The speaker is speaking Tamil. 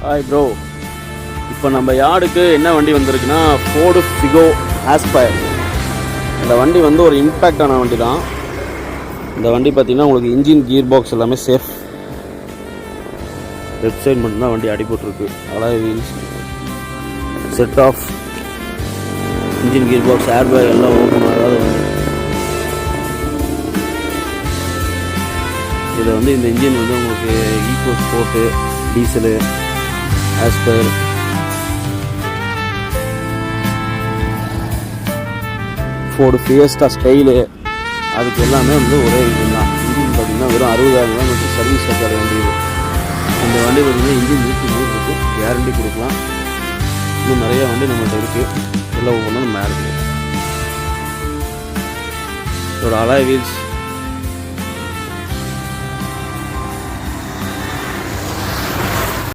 ஹாய் ப்ரோ, இப்போ நம்ம யார்டுக்கு என்ன வண்டி வந்திருக்குன்னா ஃபோர்டு ஃபிகோ ஆஸ்பயர். இந்த வண்டி வந்து ஒரு இம்பேக்டான வண்டி தான். இந்த வண்டி பார்த்திங்கன்னா உங்களுக்கு இன்ஜின் கியர் பாக்ஸ் எல்லாமே சேஃப். லெஃப்ட் சைடு மட்டும்தான் வண்டி அடிபட்டுருக்கு. Alloy wheels, set off, engine gear box, air bag எல்லாம் ஓப்பன் ஆகாத வண்டி. இதில் வந்து இந்த இன்ஜின் வந்து உங்களுக்கு eco sport, diesel, aspire, Ford Fiesta style, அதுக்கு எல்லாமே வந்து ஒரே இன்ஜின் தான். இன்ஜின் பார்த்திங்கன்னா வெறும் 60,000 தான் வந்து சர்வீஸ் ரெக்கார்டு வண்டி. இந்த வண்டி பார்த்திங்கன்னா இன்ஜின் 100 இருக்குது, கேரண்டி கொடுக்கலாம். இன்னும் நிறைய வண்டி நம்மள்கிட்ட இருக்குது, எல்லாம் ஒவ்வொன்றும் நம்ம இருக்குது. இதோட அலாய் வீல்ஸ்